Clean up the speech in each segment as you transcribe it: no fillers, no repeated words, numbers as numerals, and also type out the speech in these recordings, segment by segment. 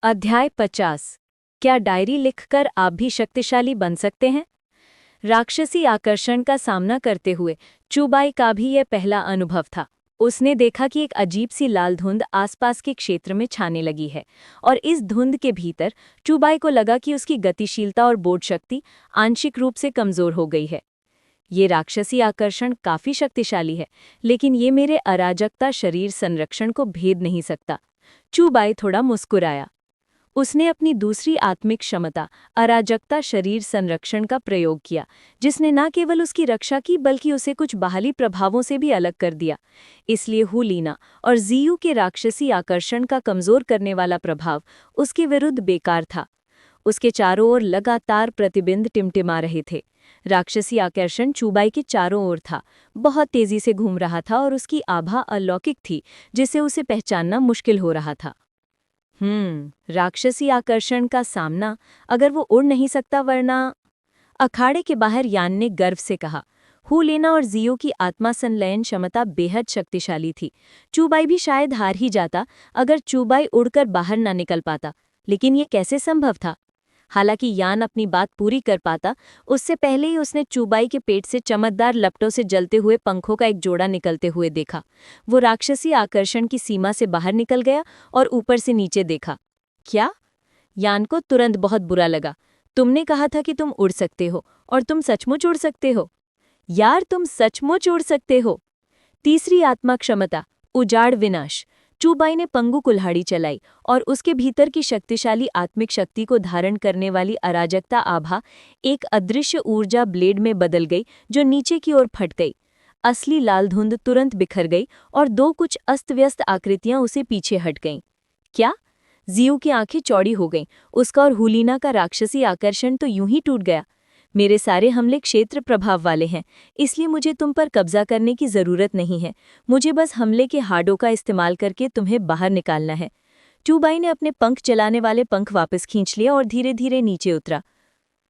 अध्याय 50। क्या डायरी लिखकर आप भी शक्तिशाली बन सकते हैं? राक्षसी आकर्षण का सामना करते हुए चूबाई का भी यह पहला अनुभव था। उसने देखा कि एक अजीब सी लाल धुंध आसपास के क्षेत्र में छाने लगी है और इस धुंध के भीतर चूबाई को लगा कि उसकी गतिशीलता और बोध शक्ति आंशिक रूप से कमजोर हो गई है। ये राक्षसी आकर्षण काफी शक्तिशाली है, लेकिन ये मेरे अराजकता शरीर संरक्षण को भेद नहीं सकता। चूबाई थोड़ा मुस्कुराया। उसने अपनी दूसरी आत्मिक क्षमता अराजकता शरीर संरक्षण का प्रयोग किया, जिसने न केवल उसकी रक्षा की बल्कि उसे कुछ बाहरी प्रभावों से भी अलग कर दिया। इसलिए हुलीना और जीयू के राक्षसी आकर्षण का कमजोर करने वाला प्रभाव उसके विरुद्ध बेकार था। उसके चारों ओर लगातार प्रतिबिंब टिमटिमा रहे थे। राक्षसी आकर्षण चूबाई के चारों ओर था, बहुत तेजी से घूम रहा था और उसकी आभा अलौकिक थी, जिसे उसे पहचानना मुश्किल हो रहा था। राक्षसी आकर्षण का सामना अगर वो उड़ नहीं सकता वरना। अखाड़े के बाहर यान ने गर्व से कहा। हुलेना और जियो की आत्मा संलयन क्षमता बेहद शक्तिशाली थी। चूबाई भी शायद हार ही जाता अगर चूबाई उड़कर बाहर ना निकल पाता, लेकिन ये कैसे संभव था? हालांकि यान अपनी बात पूरी कर पाता, उससे पहले ही उसने चूबाई के पेट से चमकदार लपटों से जलते हुए पंखों का एक जोड़ा निकलते हुए देखा। वो राक्षसी आकर्षण की सीमा से बाहर निकल गया और ऊपर से नीचे देखा। क्या? यान को तुरंत बहुत बुरा लगा। तुमने कहा था कि तुम उड़ सकते हो, और तुम सचमुच उड़ सकते हो। यार, तुम सचमुच उड़ सकते हो। तीसरी आत्मा क्षमता उजाड़ विनाश। चूबाई ने पंगु कुल्हाड़ी चलाई और उसके भीतर की शक्तिशाली आत्मिक शक्ति को धारण करने वाली अराजकता आभा एक अदृश्य ऊर्जा ब्लेड में बदल गई, जो नीचे की ओर फट गई। असली लाल धुंध तुरंत बिखर गई और दो कुछ अस्त-व्यस्त आकृतियां उसे पीछे हट गईं। क्या? जियो की आंखें चौड़ी हो गईं। उसका और हुलीना का राक्षसी आकर्षण तो यूं ही टूट गया। मेरे सारे हमले क्षेत्र प्रभाव वाले हैं, इसलिए मुझे तुम पर कब्जा करने की जरूरत नहीं है। मुझे बस हमले के हार्डों का इस्तेमाल करके तुम्हें बाहर निकालना है। चूबाई ने अपने पंख चलाने वाले पंख वापस खींच लिए और धीरे धीरे नीचे उतरा।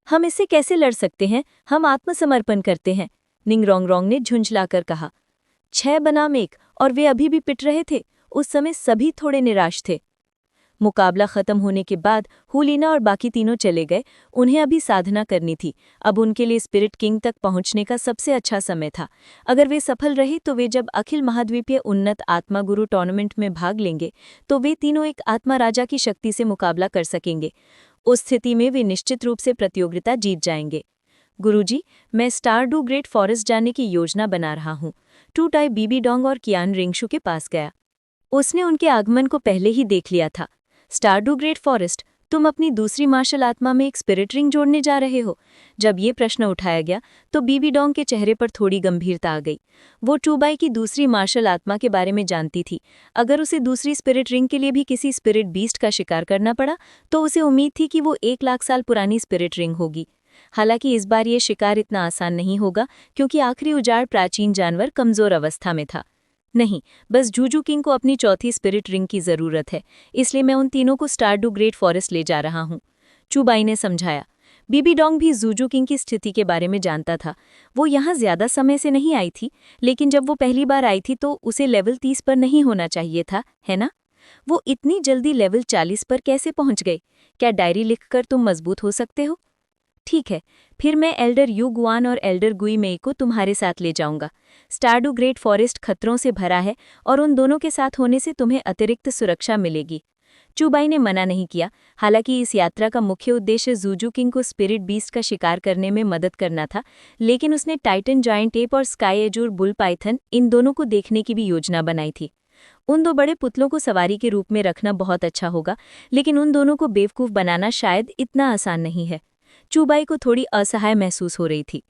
हम इससे कैसे लड़ सकते हैं? हम आत्मसमर्पण करते हैं, निंगरोंगरोंग ने झुंझलाकर कहा। 6 बनाम 1, और वे अभी भी पिट रहे थे। उस समय सभी थोड़े निराश थे। मुकाबला खत्म होने के बाद हुलीना और बाकी तीनों चले गए। उन्हें अभी साधना करनी थी। अब उनके लिए स्पिरिट किंग तक पहुंचने का सबसे अच्छा समय था। अगर वे सफल रहे तो वे जब अखिल महाद्वीपीय उन्नत आत्मा गुरु टूर्नामेंट में भाग लेंगे तो वे तीनों एक आत्मा राजा की शक्ति से मुकाबला कर सकेंगे। उस स्थिति में वे निश्चित रूप से प्रतियोगिता जीत जाएंगे। गुरुजी, मैं स्टारडू ग्रेट फॉरेस्ट जाने की योजना बना रहा हूँ। टू टाई बीबी डोंग और कियान रिंगशु के पास गया। उसने उनके आगमन को पहले ही देख लिया था। स्टारडू ग्रेट फॉरेस्ट, तुम अपनी दूसरी मार्शल आत्मा में एक स्पिरिट रिंग जोड़ने जा रहे हो? जब ये प्रश्न उठाया गया तो बीबी डोंग के चेहरे पर थोड़ी गंभीरता आ गई। वो चूबाई की दूसरी मार्शल आत्मा के बारे में जानती थी। अगर उसे दूसरी स्पिरिट रिंग के लिए भी किसी स्पिरिट बीस्ट का शिकार करना पड़ा तो उसे उम्मीद थी कि वो 1 लाख साल पुरानी स्पिरिट रिंग होगी। हालांकि इस बार ये शिकार इतना आसान नहीं होगा, क्योंकि आखिरी उजाड़ प्राचीन जानवर कमजोर अवस्था में था। नहीं, बस जूजू किंग को अपनी चौथी स्पिरिट रिंग की जरूरत है, इसलिए मैं उन तीनों को स्टारडू ग्रेट फॉरेस्ट ले जा रहा हूँ, चूबाई ने समझाया। बीबी डोंग भी जूजू किंग की स्थिति के बारे में जानता था। वो यहाँ ज्यादा समय से नहीं आई थी, लेकिन जब वो पहली बार आई थी तो उसे लेवल 30 पर नहीं होना चाहिए था, है ना? वो इतनी जल्दी लेवल 40 पर कैसे पहुंच गई? क्या डायरी लिखकर तुम मजबूत हो सकते हो? ठीक है, फिर मैं एल्डर यू गुआन और एल्डर गुई मेई को तुम्हारे साथ ले जाऊंगा। स्टारडू ग्रेट फॉरेस्ट खतरों से भरा है और उन दोनों के साथ होने से तुम्हें अतिरिक्त सुरक्षा मिलेगी। चूबाई ने मना नहीं किया। हालांकि इस यात्रा का मुख्य उद्देश्य जूजू किंग को स्पिरिट बीस्ट का शिकार करने में मदद करना था, लेकिन उसने टाइटन जायंट एप और स्काई एजूर बुल पाइथन इन दोनों को देखने की भी योजना बनाई थी। उन 2 बड़े पुतलों को सवारी के रूप में रखना बहुत अच्छा होगा, लेकिन उन दोनों को बेवकूफ बनाना शायद इतना आसान नहीं है। चूबाई को थोड़ी असहाय महसूस हो रही थी।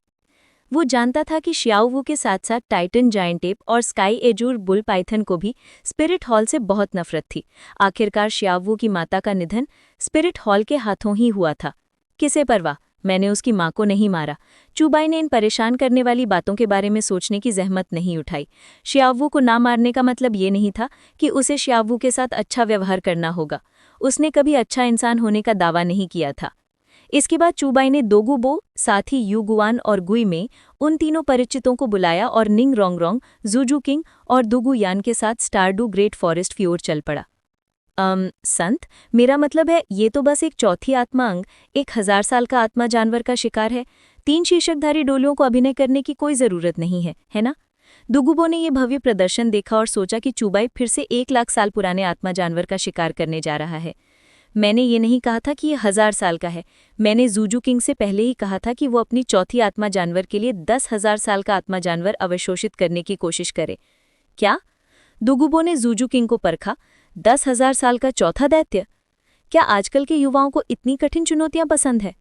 वो जानता था कि श्याओवू के साथ साथ टाइटन जायंट एप और स्काई एजूर बुल पाइथन को भी स्पिरिट हॉल से बहुत नफरत थी। आखिरकार श्याओवू की माता का निधन स्पिरिट हॉल के हाथों ही हुआ था। किसे परवाह, मैंने उसकी माँ को नहीं मारा। चूबाई ने इन परेशान करने वाली बातों के बारे में सोचने की जहमत नहीं उठाई। श्याओवू को ना मारने का मतलब ये नहीं था कि उसे श्याओवू के साथ अच्छा व्यवहार करना होगा। उसने कभी अच्छा इंसान होने का दावा नहीं किया था। इसके बाद चूबाई ने दोगुबो, साथ ही यूगुआन और गुई में उन तीनों परिचितों को बुलाया और निंगरोंगरोंग, जूजू किंग और दुगुयान के साथ स्टारडू ग्रेट फॉरेस्ट की ओर चल पड़ा। संत, मेरा मतलब है ये तो बस एक चौथी आत्मा अंग, 1000 साल का आत्मा जानवर का शिकार है। 3 शीर्षकधारी डोलियों को अभिनय करने की कोई जरूरत नहीं है ना? दुगुबो ने ये भव्य प्रदर्शन देखा और सोचा कि चूबाई फिर से 1 लाख साल पुराने आत्मा जानवर का शिकार करने जा रहा है। मैंने ये नहीं कहा था कि ये 1000 साल का है। मैंने जूजू किंग से पहले ही कहा था कि वो अपनी चौथी आत्मा जानवर के लिए 10,000 साल का आत्मा जानवर अवशोषित करने की कोशिश करे। क्या? दुगुबो ने जूजू किंग को परखा। 10,000 साल का चौथा दैत्य? क्या आजकल के युवाओं को इतनी कठिन चुनौतियां पसंद है?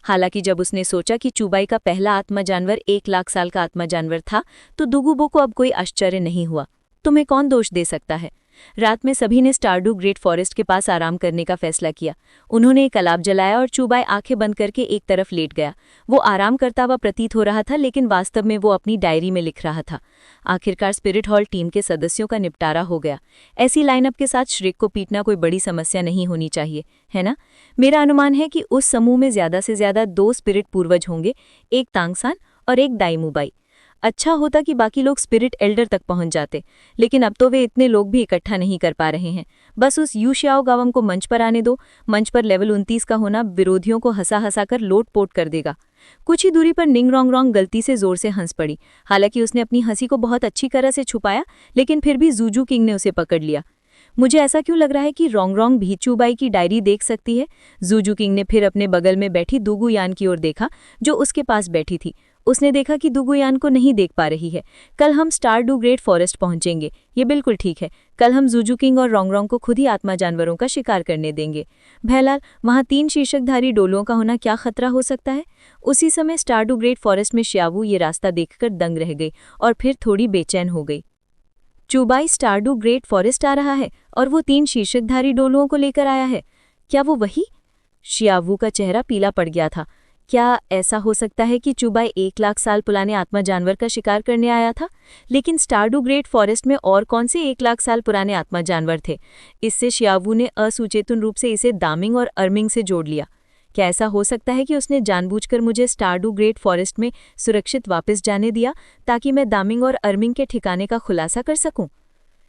हालांकि जब उसने सोचा कि चूबाई का पहला आत्मा जानवर 1 लाख साल का आत्मा जानवर था, तो दुगुबो को अब कोई आश्चर्य नहीं हुआ। तुम्हें कौन दोष दे सकता है? रात में सभी ने स्टारडू ग्रेट फॉरेस्ट के पास आराम करने का फैसला किया। उन्होंने एक अलाव जलाया और चूबाई आंखें बंद करके एक तरफ लेट गया। वो आराम करता हुआ प्रतीत हो रहा था, लेकिन वास्तव में वो अपनी डायरी में लिख रहा था। आखिरकार स्पिरिट हॉल टीम के सदस्यों का निपटारा हो गया। ऐसी लाइनअप के साथ श्रेक को पीटना कोई बड़ी समस्या नहीं होनी चाहिए, है ना? मेरा अनुमान है कि उस समूह में ज्यादा से ज्यादा 2 स्पिरिट पूर्वज होंगे, एक तांगसान और एक दाईमुबाई। अच्छा होता कि बाकी लोग स्पिरिट एल्डर तक पहुंच जाते, लेकिन अब तो वे इतने लोग भी इकट्ठा नहीं कर पा रहे हैं। बस उस यू श्याओ गावम को मंच पर आने दो। मंच पर लेवल 29 का होना विरोधियों को हंसा हंसा कर लोट-पोट कर देगा। कुछ ही दूरी पर निंग रोंग रोंग गलती से जोर से हंस पड़ी। हालांकि उसने अपनी हंसी को बहुत अच्छी तरह से छुपाया, लेकिन फिर भी जूजू किंग ने उसे पकड़ लिया। मुझे ऐसा क्यों लग रहा है कि रोंग रोंग भी चूबाई की डायरी देख सकती है? जूजू किंग ने फिर अपने बगल में बैठी दुगुयान की ओर देखा, जो उसके पास बैठी थी। उसने देखा कि दुगुयान को नहीं देख पा रही है। कल हम स्टारडू ग्रेट फॉरेस्ट पहुंचेंगे, ये बिल्कुल ठीक है। कल हम जूजू किंग और रोंग रोंग को खुद ही आत्मा जानवरों का शिकार करने देंगे। भैलाल, वहां 3 शीर्षकधारी डोलों का होना क्या खतरा हो सकता है? उसी समय स्टारडू ग्रेट फॉरेस्ट में श्यावू ये रास्ता देखकर दंग रह गई और फिर थोड़ी बेचैन हो गई। चूबाई स्टारडू ग्रेट फॉरेस्ट आ रहा है और वो 3 शीर्षकधारी डोलुओं को लेकर आया है। क्या वो वही? श्यावू का चेहरा पीला पड़ गया था। क्या ऐसा हो सकता है कि चूबाई 1 लाख साल पुराने आत्मा जानवर का शिकार करने आया था? लेकिन स्टारडू ग्रेट फॉरेस्ट में और कौन से 1 लाख साल पुराने आत्मा जानवर थे? इससे श्यावू ने असुचेतन रूप से इसे दामिंग और अर्मिंग से जोड़ लिया। क्या ऐसा हो सकता है कि उसने जानबूझकर मुझे स्टारडू ग्रेट फॉरेस्ट में सुरक्षित वापस जाने दिया, ताकि मैं दामिंग और अर्मिंग के ठिकाने का खुलासा कर सकूं?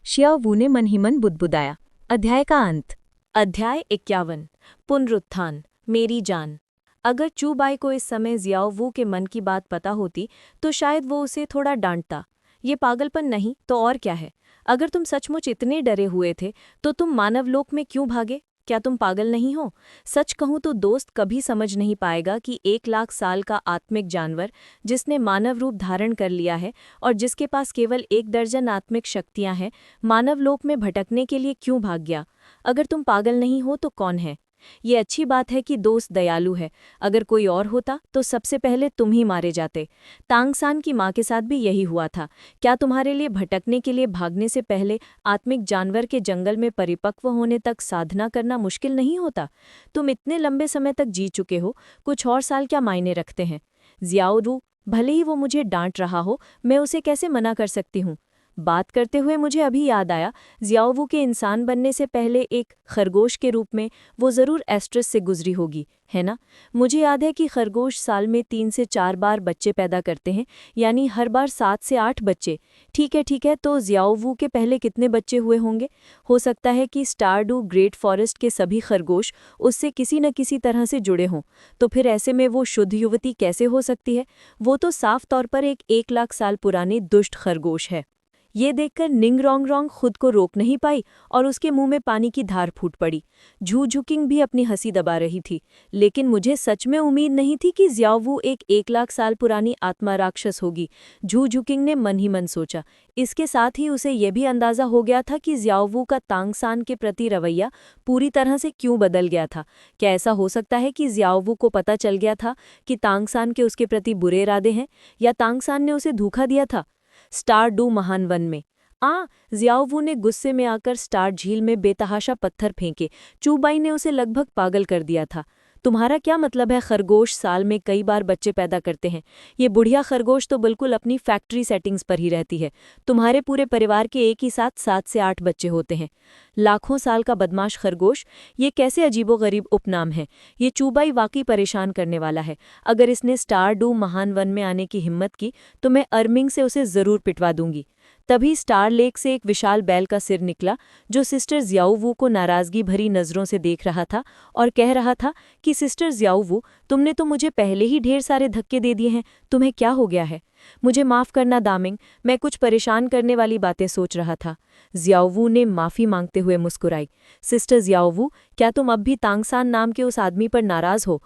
श्यावू ने मन ही मन बुदबुदाया। अध्याय का अंत। अध्याय 51। पुनरुत्थान। मेरी जान। अगर चूबाई को इस समय जियाओ वू के मन की बात पता होती तो शायद वो उसे थोड़ा डांटता। ये पागलपन नहीं तो और क्या है? अगर तुम सचमुच इतने डरे हुए थे तो तुम मानवलोक में क्यों भागे? क्या तुम पागल नहीं हो? सच कहूं तो दोस्त कभी समझ नहीं पाएगा कि 1 लाख साल का आत्मिक जानवर, जिसने मानव रूप धारण कर लिया है और जिसके पास केवल 1 दर्जन आत्मिक शक्तियां हैं, मानवलोक में भटकने के लिए क्यों भाग गया? अगर तुम पागल नहीं हो तो कौन है? ये अच्छी बात है कि दोस्त दयालु है। अगर कोई और होता तो सबसे पहले तुम ही मारे जाते। तांगसान की माँ के साथ भी यही हुआ था। क्या तुम्हारे लिए भटकने के लिए भागने से पहले आत्मिक जानवर के जंगल में परिपक्व होने तक साधना करना मुश्किल नहीं होता? तुम इतने लंबे समय तक जी चुके हो, कुछ और साल क्या मायने रखते हैं? जियाओ रू, भले ही वो मुझे डांट रहा हो, मैं उसे कैसे मना कर सकती हूँ? बात करते हुए मुझे अभी याद आया, जियाओवू के इंसान बनने से पहले एक खरगोश के रूप में वो ज़रूर एस्ट्रस से गुजरी होगी, है ना? मुझे याद है कि खरगोश साल में 3 से 4 बार बच्चे पैदा करते हैं, यानी हर बार 7 से 8 बच्चे। ठीक है, तो जियाओवू के पहले कितने बच्चे हुए होंगे? हो सकता है कि स्टारडू ग्रेट फॉरेस्ट के सभी खरगोश उससे किसी न किसी तरह से जुड़े हों। तो फिर ऐसे में वो शुद्ध युवती कैसे हो सकती है? वो तो साफ तौर पर एक 1 लाख साल पुरानी दुष्ट खरगोश है। ये देखकर निंग रोंग रोंग खुद को रोक नहीं पाई और उसके मुंह में पानी की धार फूट पड़ी। झू झुकिंग भी अपनी हंसी दबा रही थी, लेकिन मुझे सच में उम्मीद नहीं थी कि जियाओवू एक 1 लाख साल पुरानी आत्मा राक्षस होगी। झू झुकिंग ने मन ही मन सोचा। इसके साथ ही उसे यह भी अंदाजा हो गया था कि जियाओवू का तांगसान के प्रति रवैया पूरी तरह से क्यों बदल गया था। क्या ऐसा हो सकता है कि जियाओवू को पता चल गया था कि तांगसान के उसके प्रति बुरे इरादे हैं, या तांगसान ने उसे धोखा दिया था? स्टारडू महान वन में जियाओवू ने गुस्से में आकर स्टार झील में बेतहाशा पत्थर फेंके। चूबाई ने उसे लगभग पागल कर दिया था। तुम्हारा क्या मतलब है? खरगोश साल में कई बार बच्चे पैदा करते हैं। ये बुढ़िया खरगोश तो बिल्कुल अपनी फैक्ट्री सेटिंग्स पर ही रहती है। तुम्हारे पूरे परिवार के एक ही साथ 7 से 8 बच्चे होते हैं। लाखों साल का बदमाश खरगोश, ये कैसे अजीबोगरीब उपनाम है। ये चूबाई वाकई परेशान करने वाला है। अगर इसने स्टारडू महान वन में आने की हिम्मत की तो मैं अर्मिंग से उसे जरूर पिटवा दूंगी। तभी स्टार लेक से एक विशाल बैल का सिर निकला जो सिस्टर जियाओवू को नाराजगी भरी नजरों से देख रहा था और कह रहा था कि सिस्टर जियाओवू, तुमने तो मुझे पहले ही ढेर सारे धक्के दे दिए हैं, तुम्हें क्या हो गया है? मुझे माफ़ करना दामिंग, मैं कुछ परेशान करने वाली बातें सोच रहा था। जियाओवू ने माफ़ी मांगते हुए मुस्कुराई। सिस्टर जियाओवू, क्या तुम अब भी तांगसान नाम के उस आदमी पर नाराज़ हो?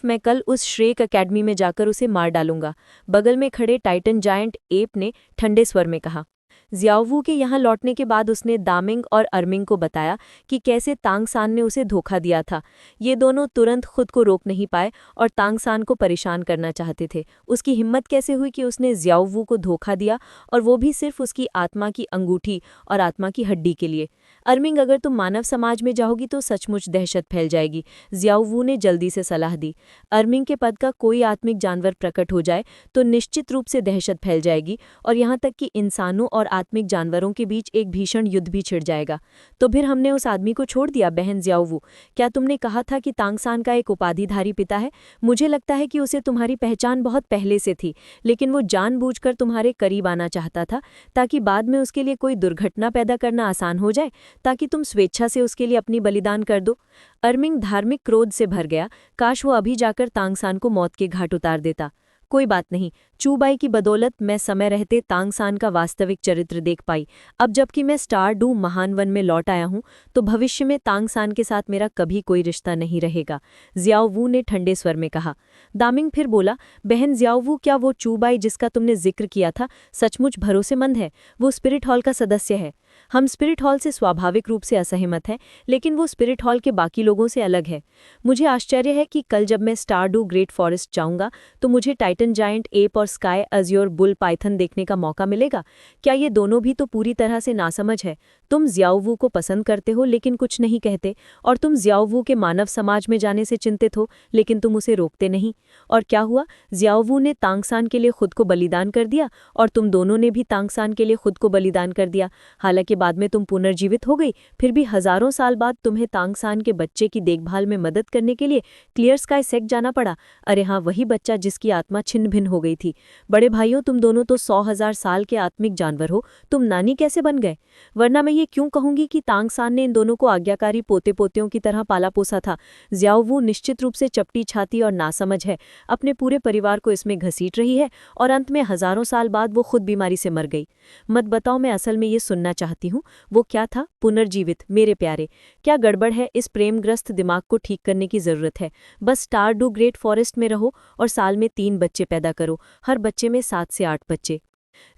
मैं कल उस श्रेक अकेडमी में जाकर उसे मार डालूंगा, बगल में खड़े टाइटन जायंट एप ने ठंडे स्वर में कहा। जियाओवू के यहाँ लौटने के बाद उसने दामिंग और अर्मिंग को बताया कि कैसे तांगसान ने उसे धोखा दिया था। ये दोनों तुरंत खुद को रोक नहीं पाए और तांगसान को परेशान करना चाहते थे। उसकी हिम्मत कैसे हुई कि उसने जियाओवू को धोखा दिया, और वो भी सिर्फ उसकी आत्मा की अंगूठी और आत्मा की हड्डी के लिए। अर्मिंग, अगर तुम मानव समाज में जाओगी तो सचमुच दहशत फैल जाएगी, जियाओवू ने जल्दी से सलाह दी। अर्मिंग के पद का कोई आत्मिक जानवर प्रकट हो जाए तो निश्चित रूप से दहशत फैल जाएगी, और यहाँ तक कि इंसानों और आत्मिक जानवरों के बीच एक भीषण युद्ध भी छिड़ जाएगा। तो फिर हमने उस आदमी को छोड़ दिया। बहन जियाओवू, क्या तुमने कहा था कि तांगसान का एक उपाधिधारी पिता है? मुझे लगता है कि उसे तुम्हारी पहचान बहुत पहले से थी, लेकिन वो जानबूझकर तुम्हारे करीब आना चाहता था ताकि बाद में उसके लिए कोई दुर्घटना पैदा करना आसान हो जाए, ताकि तुम स्वेच्छा से उसके लिए अपनी बलिदान कर दो। अर्मिंग धार्मिक क्रोध से भर गया। काश वो अभी जाकर तांगसान को मौत के घाट उतार देता। कोई बात नहीं, चूबाई की बदौलत मैं समय रहते तांगसान का वास्तविक चरित्र देख पाई। अब जबकि मैं स्टारडू महान वन में लौट आया हूं, तो भविष्य में तांगसान के साथ मेरा कभी कोई रिश्ता नहीं रहेगा, जियाओवू ने ठंडे स्वर में कहा। दामिंग फिर बोला, बहन जियाओवू, क्या वो चूबाई जिसका तुमने जिक्र किया था सचमुच भरोसेमंद है? वो स्पिरिट हॉल का सदस्य है। हम स्पिरिट हॉल से स्वाभाविक रूप से असहमत हैं, लेकिन वो स्पिरिट हॉल के बाकी लोगों से अलग है। मुझे आश्चर्य है कि कल जब मैं स्टारडू ग्रेट फॉरेस्ट जाऊंगा तो मुझे टाइटन जायंट एप और स्काई अज्योर बुल पाइथन देखने का मौका मिलेगा। क्या ये दोनों भी तो पूरी तरह से नासमझ है? तुम जियाओवू को पसंद करते हो लेकिन कुछ नहीं कहते, और तुम जियाओवू के मानव समाज में जाने से चिंतित हो लेकिन तुम उसे रोकते नहीं। और क्या हुआ? जियाओवू ने तांगसान के लिए खुद को बलिदान कर दिया, और तुम दोनों ने भी तांगसान के लिए खुद को बलिदान कर दिया। हालांकि बाद में तुम पुनर्जीवित हो गई, फिर भी हजारों साल बाद तुम्हें तांगसान के बच्चे की देखभाल में मदद करने के लिए क्लियर स्काई सेक्ट जाना पड़ा। अरे हाँ, वही बच्चा जिसकी आत्मा छिन्न भिन्न हो गई थी। बड़े भाइयों, तुम दोनों तो 100,000 साल के आत्मिक जानवर हो, तुम नानी कैसे बन गए? वरना मैं ये क्यों कहूंगी कि तांगसान ने इन दोनों को आज्ञाकारी पोते पोतियों की तरह पाला पोसा था। जियाओवू निश्चित रूप से चपटी छाती और नासमझ है, अपने पूरे परिवार को इसमें घसीट रही है, और अंत में हजारों साल बाद वो खुद बीमारी से मर गई। मत बताओ, मैं असल में ये सुनना चाहती हूँ। वो क्या था? पुनर्जीवित। मेरे प्यारे, क्या गड़बड़ है? इस प्रेमग्रस्त दिमाग को ठीक करने की जरूरत है। बस स्टारडू ग्रेट फॉरेस्ट में रहो और साल में 3 बच्चे पैदा करो, हर बच्चे में 7 से 8 बच्चे।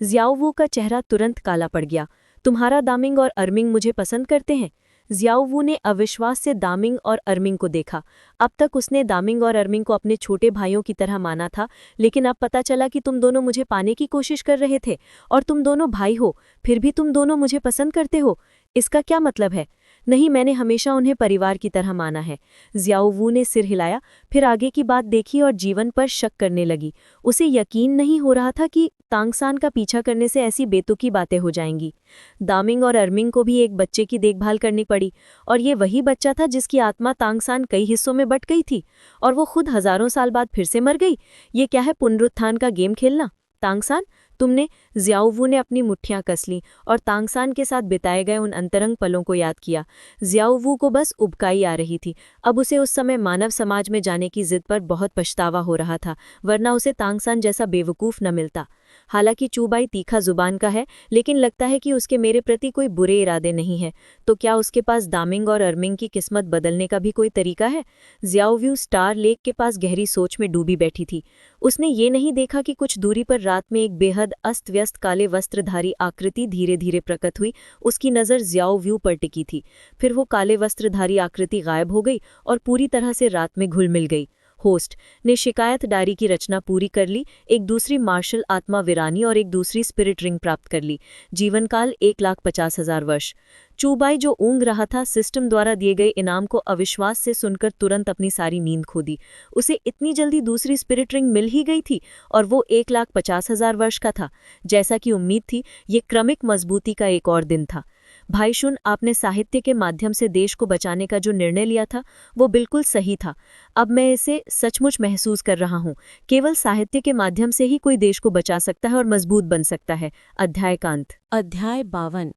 जियाओवू का चेहरा तुरंत काला पड़ गया। तुम्हारा दामिंग और अर्मिंग मुझे पसंद करते हैं? जियाओवू ने अविश्वास से दामिंग और अर्मिंग को देखा। अब तक उसने दामिंग और अर्मिंग को अपने छोटे भाइयों की तरह माना था, लेकिन अब पता चला कि तुम दोनों मुझे पाने की कोशिश कर रहे थे, और तुम दोनों भाई हो, फिर भी तुम दोनों मुझे पसंद करते हो। इसका क्या मतलब है? नहीं, मैंने हमेशा उन्हें परिवार की तरह माना है। जियाओवू ने सिर हिलाया, फिर आगे की बात देखी और जीवन पर शक करने लगी। उसे यकीन नहीं हो रहा था कि तांगसान का पीछा करने से ऐसी बेतुकी बातें हो जाएंगी। दामिंग और अर्मिंग को भी एक बच्चे की देखभाल करनी पड़ी, और ये वही बच्चा था जिसकी आत्मा तांगसान कई हिस्सों में बट गई थी, और वो खुद हजारों साल बाद फिर से मर गई। ये क्या है, पुनरुत्थान का गेम खेलना? तांगसान, तुमने? जियाओवू ने अपनी मुट्ठियां कस लीं और तांगसान के साथ बिताए गए उन अंतरंग पलों को याद किया। जियाओवू को बस उबकाई आ रही थी। अब उसे उस समय मानव समाज में जाने की जिद पर बहुत पछतावा हो रहा था, वरना उसे तांगसान जैसा बेवकूफ़ न मिलता। हालांकि चूबाई तीखा जुबान का है, लेकिन लगता है कि उसके मेरे प्रति कोई बुरे इरादे नहीं है। तो क्या उसके पास दामिंग और अर्मिंग की किस्मत बदलने का भी कोई तरीका है? जियाओवू स्टार लेक के पास गहरी सोच में डूबी बैठी थी। उसने ये नहीं देखा कि कुछ दूरी पर रात में एक बेहद अस्त व्यस्त काले वस्त्रधारी आकृति धीरे धीरे प्रकट हुई। उसकी नज़र जियाओवू पर टिकी थी। फिर वो काले वस्त्रधारी आकृति गायब हो गई और पूरी तरह से रात में घुल मिल गई। होस्ट ने शिकायत डायरी की रचना पूरी कर ली, एक दूसरी मार्शल आत्मा वीरानी और एक दूसरी स्पिरिट रिंग प्राप्त कर ली। जीवनकाल 1,50,000 वर्ष। चूबाई, जो ऊँग रहा था, सिस्टम द्वारा दिए गए इनाम को अविश्वास से सुनकर तुरंत अपनी सारी नींद खो दी। उसे इतनी जल्दी दूसरी स्पिरिट रिंग मिल ही गई थी, और वो 1,50,000 वर्ष का था। जैसा कि उम्मीद थी, ये क्रमिक मजबूती का एक और दिन था। भाई शुन, आपने साहित्य के माध्यम से देश को बचाने का जो निर्णय लिया था वो बिल्कुल सही था। अब मैं इसे सचमुच महसूस कर रहा हूँ। केवल साहित्य के माध्यम से ही कोई देश को बचा सकता है और मजबूत बन सकता है। अध्याय का अंत। अध्याय 52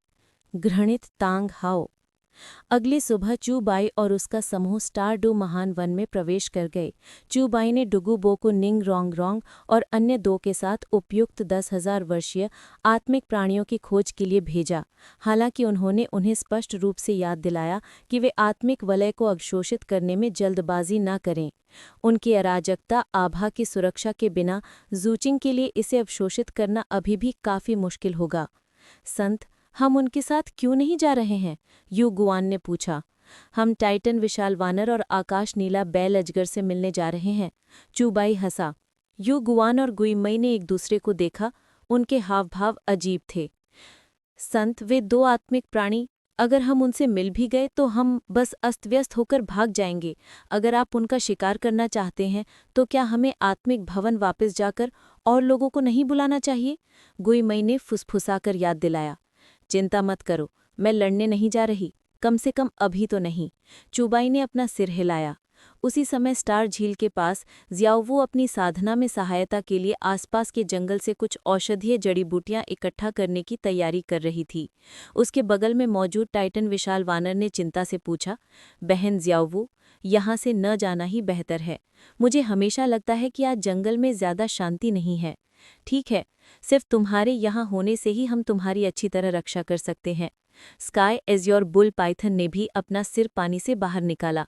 घृणित तांग हाओ। अगली सुबह चूबाई और उसका समूह स्टारडू महान वन में प्रवेश कर गए। चूबाई ने डुगुबो को निंग रोंग रोंग और अन्य 2 के साथ उपयुक्त 10,000 वर्षीय आत्मिक प्राणियों की खोज के लिए भेजा। हालांकि उन्होंने उन्हें स्पष्ट रूप से याद दिलाया कि वे आत्मिक वलय को अवशोषित करने में जल्दबाजी न करें। उनकी अराजकता आभा की सुरक्षा के बिना जूचिंग के लिए इसे अवशोषित करना अभी भी काफी मुश्किल होगा। संत, हम उनके साथ क्यों नहीं जा रहे हैं? यू गुआन ने पूछा। हम टाइटन विशाल वानर और आकाश नीला बैल अजगर से मिलने जा रहे हैं। चूबाई हंसा। यू गुआन और गुइमई ने एक दूसरे को देखा। उनके हाव भाव अजीब थे। संत, वे 2 आत्मिक प्राणी, अगर हम उनसे मिल भी गए तो हम बस अस्त व्यस्त होकर भाग जाएंगे। अगर आप उनका शिकार करना चाहते हैं तो क्या हमें आत्मिक भवन वापस जाकर और लोगों को नहीं बुलाना चाहिए? गुइमई ने फुसफुसाकर याद दिलाया। चिंता मत करो, मैं लड़ने नहीं जा रही, कम से कम अभी तो नहीं। चूबाई ने अपना सिर हिलाया। उसी समय स्टार झील के पास जियाओवू अपनी साधना में सहायता के लिए आसपास के जंगल से कुछ औषधीय जड़ी बूटियां इकट्ठा करने की तैयारी कर रही थी। उसके बगल में मौजूद टाइटन विशाल वानर ने चिंता से पूछा, बहन जियाओवू, यहाँ से न जाना ही बेहतर है। मुझे हमेशा लगता है कि आज जंगल में ज्यादा शांति नहीं है। ठीक है, सिर्फ तुम्हारे यहाँ होने से ही हम तुम्हारी अच्छी तरह रक्षा कर सकते हैं। स्काई एज़्योर बुल पाइथन ने भी अपना सिर पानी से बाहर निकाला।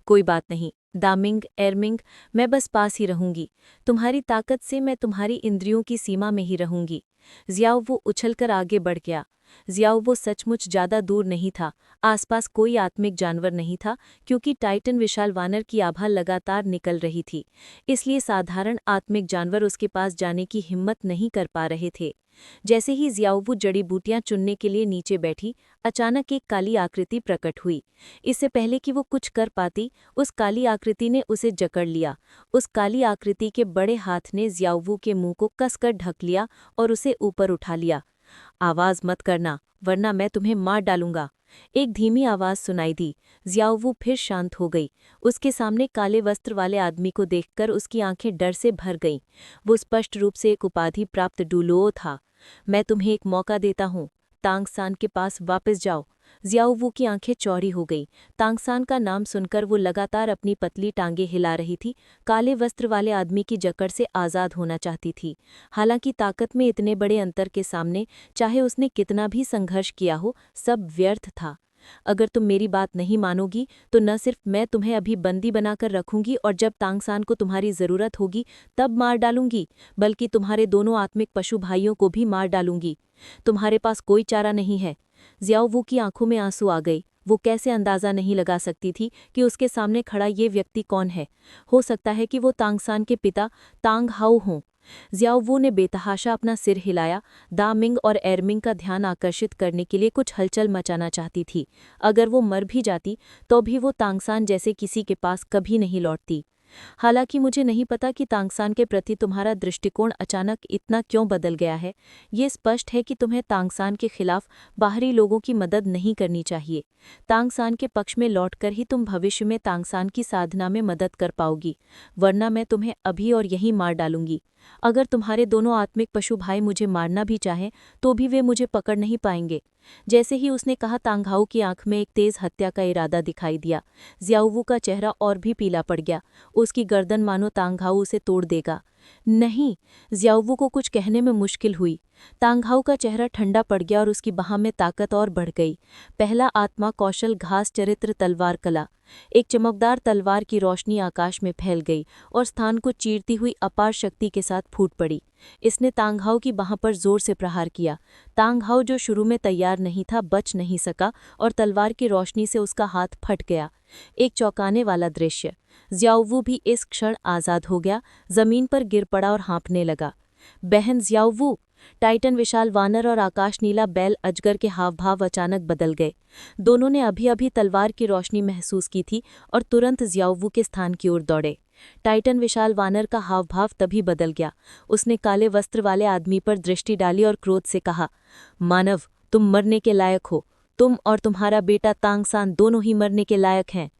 कोई बात नहीं दामिंग, एरमिंग, मैं बस पास ही रहूंगी। तुम्हारी ताकत से मैं तुम्हारी इंद्रियों की सीमा में ही रहूंगी। जियाओवू उछलकर आगे बढ़ गया। जियाओवू सचमुच ज्यादा दूर नहीं था। आसपास कोई आत्मिक जानवर नहीं था क्योंकि टाइटन विशाल वानर की आभा लगातार निकल रही थी। इसलिए साधारण आत्मिक जानवर उसके पास जाने की हिम्मत नहीं कर पा रहे थे। जैसे ही जियाओवू जड़ी बूटियां चुनने के लिए नीचे बैठी, अचानक एक काली आकृति प्रकट हुई। इससे पहले कि वो कुछ कर पाती, उस काली आकृति ने उसे जकड़ लिया। उस काली आकृति के बड़े हाथ ने जियाओवू के मुंह को कसकर ढक लिया और उसे ऊपर उठा लिया। आवाज मत करना, वरना मैं तुम्हें मार डालूंगा। एक धीमी आवाज सुनाई दी। जियाओवू फिर शांत हो गई। उसके सामने काले वस्त्र वाले आदमी को देखकर उसकी आंखें डर से भर गईं। वो स्पष्ट रूप से एक उपाधि प्राप्त डुलुओ था। मैं तुम्हें एक मौका देता हूँ, तांगसान के पास वापस जाओ। जियाओवू की आंखें चौड़ी हो गई। तांगसान का नाम सुनकर वो लगातार अपनी पतली टांगें हिला रही थी। काले वस्त्र वाले आदमी की जकड़ से आज़ाद होना चाहती थी। हालांकि ताकत में इतने बड़े अंतर के सामने चाहे उसने कितना भी संघर्ष किया हो, सब व्यर्थ था। अगर तुम मेरी बात नहीं मानोगी तो न सिर्फ मैं तुम्हें अभी बंदी बनाकर रखूंगी और जब तांगसान को तुम्हारी जरूरत होगी तब मार डालूंगी, बल्कि तुम्हारे दोनों आत्मिक पशु भाइयों को भी मार डालूंगी। तुम्हारे पास कोई चारा नहीं है। जियाओवू की आंखों में आंसू आ गई। वो कैसे अंदाजा नहीं लगा सकती थी कि उसके सामने खड़ा ये व्यक्ति कौन है। हो सकता है कि वो तांगसान के पिता तांग हाओ हों। जियाओवू ने बेतहाशा अपना सिर हिलाया। दामिंग और एरमिंग का ध्यान आकर्षित करने के लिए कुछ हलचल मचाना चाहती थी। अगर वो मर भी जाती तो भी वो तांगसान जैसे किसी के पास कभी नहीं लौटती। हालांकि मुझे नहीं पता कि तांगसान के प्रति तुम्हारा दृष्टिकोण अचानक इतना क्यों बदल गया है। ये स्पष्ट है कि तुम्हें तांगसान के खिलाफ बाहरी लोगों की मदद नहीं करनी चाहिए। तांगसान के पक्ष में लौटकर ही तुम भविष्य में तांगसान की साधना में मदद कर पाओगी, वरना मैं तुम्हें अभी और यहीं मार डालूंगी। अगर तुम्हारे दोनों आत्मिक पशु भाई मुझे मारना भी चाहें तो भी वे मुझे पकड़ नहीं पाएंगे। जैसे ही उसने कहा, तांगहाओ की आंख में एक तेज हत्या का इरादा दिखाई दिया। जियाओवू का चेहरा और भी पीला पड़ गया। उसकी गर्दन मानो तांगहाओ उसे तोड़ देगा। नहीं, जियाओवू को कुछ कहने में मुश्किल हुई। तांगहाओ का चेहरा ठंडा पड़ गया और उसकी बाह में ताकत और बढ़ गई। पहला आत्मा कौशल घास चरित्र तलवार कला। एक चमकदार तलवार की रोशनी आकाश में फैल गई और स्थान को चीरती हुई अपार शक्ति के साथ फूट पड़ी। इसने तांगहाओ की बाह पर जोर से प्रहार किया। तांगहाओ, जो शुरू में तैयार नहीं था, बच नहीं सका और तलवार की रोशनी से उसका हाथ फट गया। एक चौंकाने वाला दृश्य। जियाओवू भी इस क्षण आज़ाद हो गया, जमीन पर गिर पड़ा और हाँफने लगा। बहन जियाओवू! टाइटन विशाल वानर और आकाश नीला बैल अजगर के हाव भाव अचानक बदल गए। दोनों ने अभी अभी तलवार की रोशनी महसूस की थी और तुरंत जियाओवू के स्थान की ओर दौड़े। टाइटन विशाल वानर का हाव भाव तभी बदल गया। उसने काले वस्त्र वाले आदमी पर दृष्टि डाली और क्रोध से कहा, मानव, तुम मरने के लायक हो। तुम और तुम्हारा बेटा तांगसान दोनों ही मरने के लायक हैं।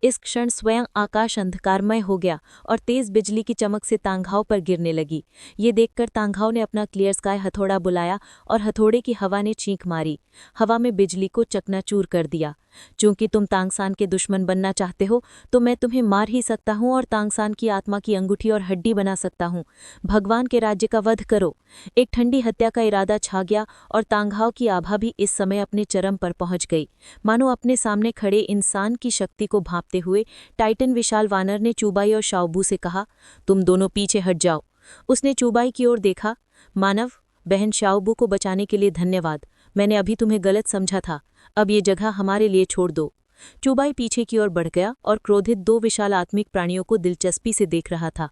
इस क्षण स्वयं आकाश अंधकारमय हो गया और तेज बिजली की चमक से तांघाव पर गिरने लगी। ये देखकर तांघाव ने अपना क्लियर स्काई हथौड़ा बुलाया और हथौड़े की हवा ने चीख मारी। हवा में बिजली को चकनाचूर कर दिया। चूंकि तुम तांगसान के दुश्मन बनना चाहते हो तो मैं तुम्हें मार ही सकता हूं और तांगसान की आत्मा की अंगूठी और हड्डी बना सकता हूं। भगवान के राज्य का वध करो। एक ठंडी हत्या का इरादा छा गया और तांघाव की आभा भी इस समय अपने चरम पर पहुंच गई। मानो अपने सामने खड़े इंसान की शक्ति को भांपते हुए टाइटन विशाल वानर ने चूबाई और शाओबू से कहा, तुम दोनों पीछे हट जाओ। उसने चूबाई की ओर देखा। मानव बहन शाओबू को बचाने के लिए धन्यवाद। मैंने अभी तुम्हें गलत समझा था। अब ये जगह हमारे लिए छोड़ दो। चूबाई पीछे की ओर बढ़ गया और क्रोधित दो विशाल आत्मिक प्राणियों को दिलचस्पी से देख रहा था।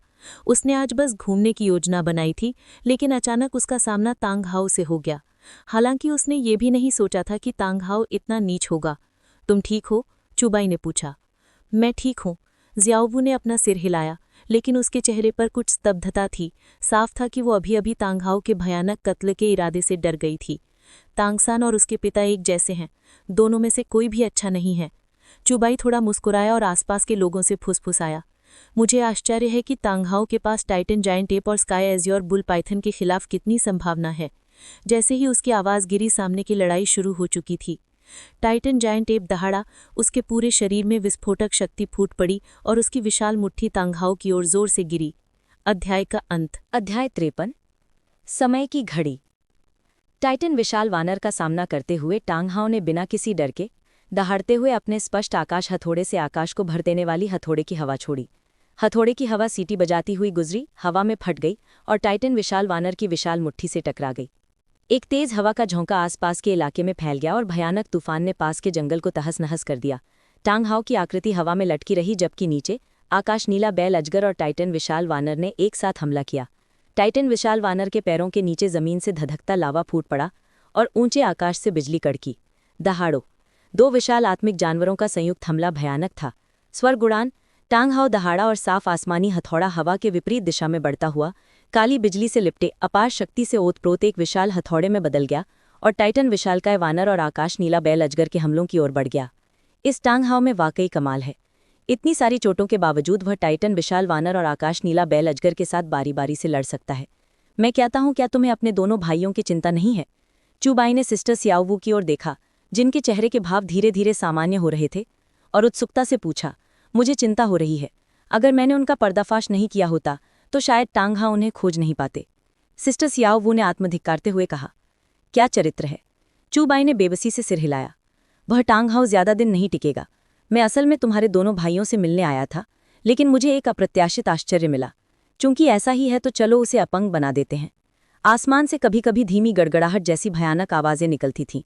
उसने आज बस घूमने की योजना बनाई थी, लेकिन अचानक उसका सामना तांगहाओ से हो गया। हालांकि उसने ये भी नहीं सोचा था कि तांगहाओ इतना नीच होगा। तुम ठीक हो? चूबाई ने पूछा। मैं ठीक हूँ। ज़ियाओवू ने अपना सिर हिलाया, लेकिन उसके चेहरे पर कुछ स्तब्धता थी। साफ था कि वो अभी अभी तांगहाओ के भयानक कत्ल के इरादे से डर गई थी। तांगसान और उसके पिता एक जैसे हैं। दोनों में से कोई भी अच्छा नहीं है। चूबाई थोड़ा मुस्कुराया और आसपास के लोगों से फुसफुसाया। मुझे आश्चर्य है कि तांगहाओ के पास टाइटन जायंट एप और स्काई एज़्योर बुल पाइथन के खिलाफ कितनी संभावना है। जैसे ही उसकी आवाज़ गिरी, सामने की लड़ाई शुरू हो चुकी थी। टाइटन जायंट एप दहाड़ा, उसके पूरे शरीर में विस्फोटक शक्ति फूट पड़ी और उसकी विशाल मुट्ठी तांगहाओ की ओर जोर से गिरी। अध्याय का अंत। अध्याय 53। समय की घड़ी। टाइटन विशाल वानर का सामना करते हुए टांगहाओ ने बिना किसी डर के दहाड़ते हुए अपने स्पष्ट आकाश हथौड़े से आकाश को भर देने वाली हथौड़े की हवा छोड़ी। हथौड़े की हवा सीटी बजाती हुई गुजरी, हवा में फट गई और टाइटन विशाल वानर की विशाल मुट्ठी से टकरा गई। एक तेज हवा का झोंका आसपास के इलाके में फैल गया और भयानक तूफान ने पास के जंगल को तहस नहस कर दिया। टांगहाओ की आकृति हवा में लटकी रही, जबकि नीचे आकाश नीला बैल अजगर और टाइटन विशाल वानर ने एक साथ हमला किया। टाइटन विशाल वानर के पैरों के नीचे जमीन से धधकता लावा फूट पड़ा और ऊंचे आकाश से बिजली कड़की। दहाड़ो। दो विशाल आत्मिक जानवरों का संयुक्त हमला भयानक था। स्वर्ग उड़ान। टांगहाओ दहाड़ा और साफ आसमानी हथौड़ा हवा के विपरीत दिशा में बढ़ता हुआ काली बिजली से लिपटे अपार शक्ति से ओतप्रोत एक विशाल हथौड़े में बदल गया और टाइटन विशालकाय वानर और आकाश नीला बैल अजगर के हमलों की ओर बढ़ गया। इस टांगहाओ में वाकई कमाल है। इतनी सारी चोटों के बावजूद वह टाइटन विशाल वानर और आकाश नीला बैल अजगर के साथ बारी बारी से लड़ सकता है। मैं कहता हूं, क्या तुम्हें अपने दोनों भाइयों की चिंता नहीं है? चूबाई ने सिस्टर सियाओवू की ओर देखा, जिनके चेहरे के भाव धीरे धीरे सामान्य हो रहे थे, और उत्सुकता से पूछा, मुझे चिंता हो रही है। अगर मैंने उनका पर्दाफाश नहीं किया होता तो शायद टांगहाओ उन्हें खोज नहीं पाते। सिस्टर सियाओवू ने आत्मधिक्कारते हुए कहा। क्या चरित्र है? चूबाई ने बेबसी से सिर हिलाया। वह टांगहाओ ज्यादा दिन नहीं टिकेगा। मैं असल में तुम्हारे दोनों भाइयों से मिलने आया था, लेकिन मुझे एक अप्रत्याशित आश्चर्य मिला। चूंकि ऐसा ही है तो चलो उसे अपंग बना देते हैं। आसमान से कभी कभी धीमी गड़गड़ाहट जैसी भयानक आवाजें निकलती थीं।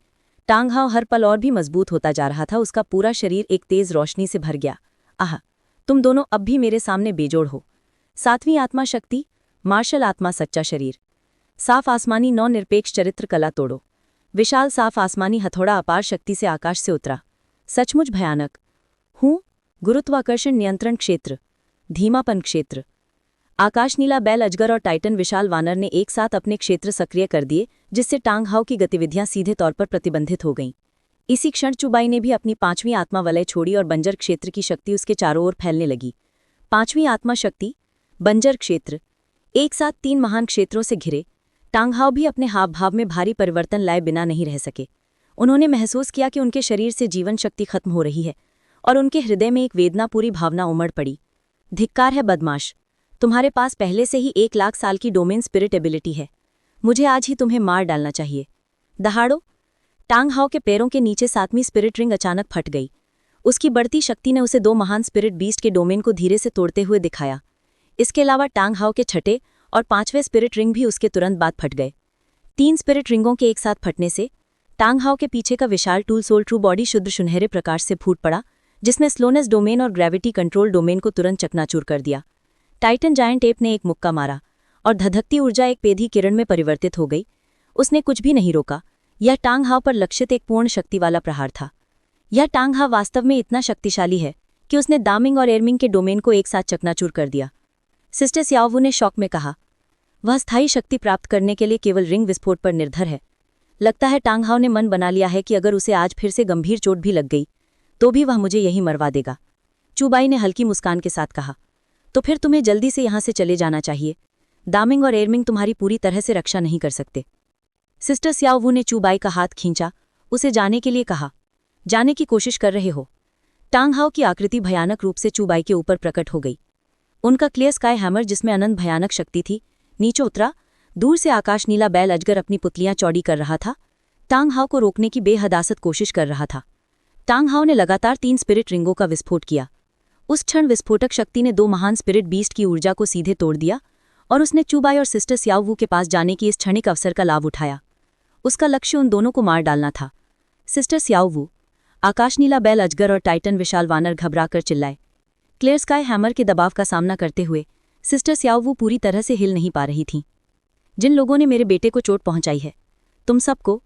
टांगहाओ हर पल और भी मजबूत होता जा रहा था। उसका पूरा शरीर एक तेज रोशनी से भर गया। आह, तुम दोनों अब भी मेरे सामने बेजोड़ हो। सातवीं आत्मा शक्ति, मार्शल आत्मा सच्चा शरीर। साफ आसमानी नौ निरपेक्ष चरित्र कला तोड़ो। विशाल साफ आसमानी हथौड़ा अपार शक्ति से आकाश से उतरा। सचमुच भयानक हूँ। गुरुत्वाकर्षण नियंत्रण क्षेत्र, धीमापन क्षेत्र। आकाश नीला बैल अजगर और टाइटन विशाल वानर ने एक साथ अपने क्षेत्र सक्रिय कर दिए, जिससे टांगहाओ की गतिविधियां सीधे तौर पर प्रतिबंधित हो गईं। इसी क्षण चूबाई ने भी अपनी पांचवीं आत्मा वलय छोड़ी और बंजर क्षेत्र की शक्ति उसके चारों ओर फैलने लगी। पांचवीं आत्मा शक्ति, बंजर क्षेत्र। एक साथ तीन महान क्षेत्रों से घिरे टांगहाओ भी अपने हाव भाव में भारी परिवर्तन लाए बिना नहीं रह सके। उन्होंने महसूस किया कि उनके शरीर से जीवन शक्ति खत्म हो रही है और उनके हृदय में एक वेदनापूरी भावना उमड़ पड़ी। धिक्कार है बदमाश, तुम्हारे पास पहले से ही 1,00,000 साल की डोमेन स्पिरिट एबिलिटी है। मुझे आज ही तुम्हें मार डालना चाहिए। दहाड़ो। टांगहाओ के पैरों के नीचे सातवीं स्पिरिट रिंग अचानक फट गई। उसकी बढ़ती शक्ति ने उसे दो महान स्पिरिट बीस्ट के डोमेन को धीरे से तोड़ते हुए दिखाया। इसके अलावा टांगहाओ के छठे और पांचवें स्पिरिट रिंग भी उसके तुरंत बाद फट गए। 3 स्पिरिट रिंगों के एक साथ फटने से टांगहाओ के पीछे का विशाल टूल सोल ट्रू बॉडी शुद्ध सुनहरे प्रकाश से फूट पड़ा, जिसने स्लोनेस डोमेन और ग्रेविटी कंट्रोल डोमेन को तुरंत चकनाचूर कर दिया। टाइटन जायंट एप ने एक मुक्का मारा और धधकती ऊर्जा एक पेधी किरण में परिवर्तित हो गई। उसने कुछ भी नहीं रोका। यह टांगहाओ पर लक्षित एक पूर्ण शक्ति वाला प्रहार था। यह टांगहाओ वास्तव में इतना शक्तिशाली है कि उसने दामिंग और एर्मिंग के डोमेन को एक साथ चकनाचूर कर दिया। सिस्टर सियाओवू ने शौक में कहा, वह स्थायी शक्ति प्राप्त करने के लिए केवल रिंग विस्फोट पर निर्भर है। लगता है टांग हाओ ने मन बना लिया है कि अगर उसे आज फिर से गंभीर चोट भी लग गई तो भी वह मुझे यही मरवा देगा। चूबाई ने हल्की मुस्कान के साथ कहा, तो फिर तुम्हें जल्दी से यहाँ से चले जाना चाहिए। दामिंग और एरमिंग तुम्हारी पूरी तरह से रक्षा नहीं कर सकते। सिस्टर स्याओ वू ने चूबाई का हाथ खींचा, उसे जाने के लिए कहा। जाने की कोशिश कर रहे हो? टांग हाओ की आकृति भयानक रूप से चूबाई के ऊपर प्रकट हो गई। उनका क्लियर स्काई हैमर, जिसमें अनंत भयानक शक्ति थी, नीचे उतरा। दूर से आकाश नीला बैल अजगर अपनी पुतलियां चौड़ी कर रहा था, टांग हाओ को रोकने की बेहदासत कोशिश कर रहा था। टांग हाओ ने लगातार 3 स्पिरिट रिंगों का विस्फोट किया। उस क्षण विस्फोटक शक्ति ने 2 महान स्पिरिट बीस्ट की ऊर्जा को सीधे तोड़ दिया और उसने चूबाई और सिस्टर स्याओ वू के पास जाने की इस क्षणिक अवसर का लाभ उठाया। उसका लक्ष्य उन दोनों को मार डालना था। सिस्टर स्याओ वू, आकाश नीला बैल अजगर और टाइटन विशाल वानर घबराकर चिल्लाए। क्लियर स्काई हैमर के दबाव का सामना करते हुए सिस्टर स्याओ वू पूरी तरह से हिल नहीं पा रही थीं। जिन लोगों ने मेरे बेटे को चोट पहुंचाई है, तुम सबको।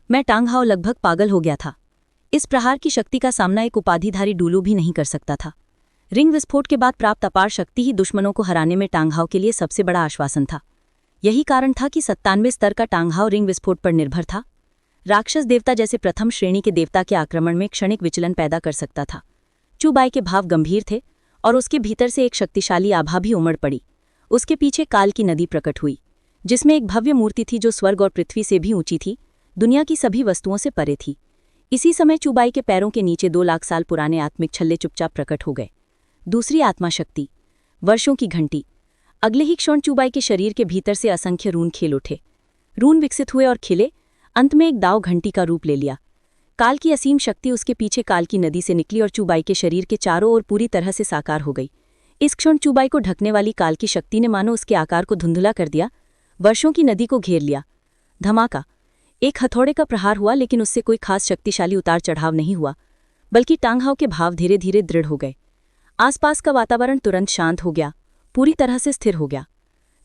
मैं टांग हाओ लगभग पागल हो गया था। इस प्रहार की शक्ति का सामना एक उपाधिधारी डूलू भी नहीं कर सकता था। रिंग विस्फोट के बाद प्राप्त अपार शक्ति ही दुश्मनों को हराने में टांग हाओ के लिए सबसे बड़ा आश्वासन था। यही कारण था कि 97 स्तर का टांग हाओ रिंग विस्फोट पर निर्भर था। राक्षस देवता जैसे प्रथम श्रेणी के देवता के आक्रमण में क्षणिक विचलन पैदा कर सकता था। चूबाई के भाव गंभीर थे और उसके भीतर से एक शक्तिशाली आभा भी उमड़ पड़ी। उसके पीछे काल की नदी प्रकट हुई, जिसमें एक भव्य मूर्ति थी जो स्वर्ग और पृथ्वी से भी ऊंची थी, दुनिया की सभी वस्तुओं से परे थी। इसी समय चूबाई के पैरों के नीचे 2 लाख साल पुराने आत्मिक छल्ले चुपचाप प्रकट हो गए। दूसरी आत्मा शक्ति, वर्षों की घंटी। अगले ही क्षण चूबाई के शरीर के भीतर से असंख्य रून खेल उठे। रून विकसित हुए और खिले, अंत में एक दाव घंटी का रूप ले लिया। काल की असीम शक्ति उसके पीछे काल की नदी से निकली और चूबाई के शरीर के चारों ओर पूरी तरह से साकार हो गई। इस क्षण चूबाई को ढकने वाली काल की शक्ति ने मानो उसके आकार को धुंधला कर दिया, वर्षों की नदी को घेर लिया। धमाका, एक हथौड़े का प्रहार हुआ, लेकिन उससे कोई खास शक्तिशाली उतार चढ़ाव नहीं हुआ, बल्कि टांग हाओ के भाव धीरे धीरे दृढ़ हो गए। आसपास का वातावरण तुरंत शांत हो गया, पूरी तरह से स्थिर हो गया।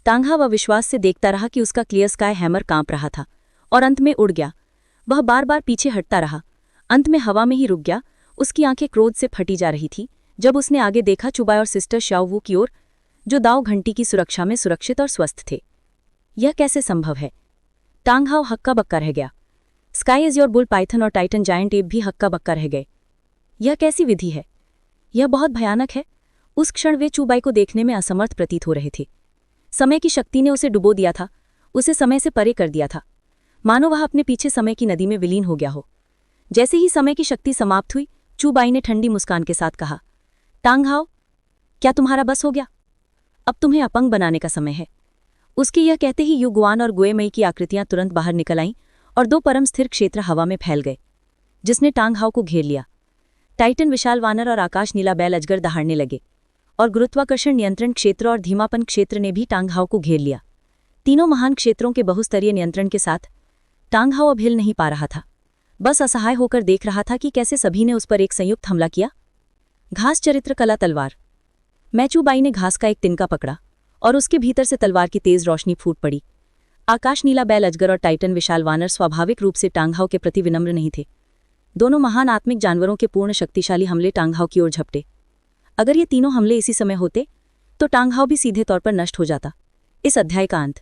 टांग हाओ विश्वास से देखता रहा कि उसका क्लियर स्काई हैमर कांप रहा था और अंत में उड़ गया। वह बार बार पीछे हटता रहा, अंत में हवा में ही रुक गया। उसकी आंखें क्रोध से फटी जा रही थी जब उसने आगे देखा चूबाई और सिस्टर स्याओ वू की ओर, जो दाव घंटी की सुरक्षा में सुरक्षित और स्वस्थ थे। यह कैसे संभव है? टांग हाओ हक्का बक्का रह गया। Sky is your bull Python और टाइटन जायंट एप भी हक्का बक्का रह गए। यह कैसी विधि है? यह बहुत भयानक है। उस क्षण वे चूबाई को देखने में असमर्थ प्रतीत हो रहे थे। समय की शक्ति ने उसे डुबो दिया था, उसे समय से परे कर दिया था, मानो वह अपने पीछे समय की नदी में विलीन हो गया हो। जैसे ही समय की शक्ति समाप्त हुई, चूबाई ने ठंडी मुस्कान के साथ कहा, टांग हाओ, क्या तुम्हारा बस हो गया? अब तुम्हें अपंग बनाने का समय है। उसके यह कहते ही यू गुआन और गुएमई की आकृतियां तुरंत बाहर निकल आईं और 2 परम स्थिर क्षेत्र हवा में फैल गए, जिसने टांग हाओ को घेर लिया। टाइटन विशाल वानर और आकाश नीला बैल अजगर दहाड़ने लगे और गुरुत्वाकर्षण नियंत्रण क्षेत्र और धीमापन क्षेत्र ने भी टांग हाओ को घेर लिया। तीनों महान क्षेत्रों के बहुस्तरीय नियंत्रण के साथ टांग हाओ अब हिल नहीं पा रहा था, बस असहाय होकर देख रहा था कि कैसे सभी ने उस पर एक संयुक्त हमला किया। घास चरित्र कला तलवार। चूबाई ने घास का एक तिनका पकड़ा और उसके भीतर से तलवार की तेज रोशनी फूट पड़ी। आकाश नीला बैल अजगर और टाइटन विशाल वानर स्वाभाविक रूप से टांग हाओ के प्रति विनम्र नहीं थे। दोनों महान आत्मिक जानवरों के पूर्ण शक्तिशाली हमले टांग हाओ की ओर झपटे। अगर ये तीनों हमले इसी समय होते तो टांग हाओ भी सीधे तौर पर नष्ट हो जाता। इस अध्याय का अंत।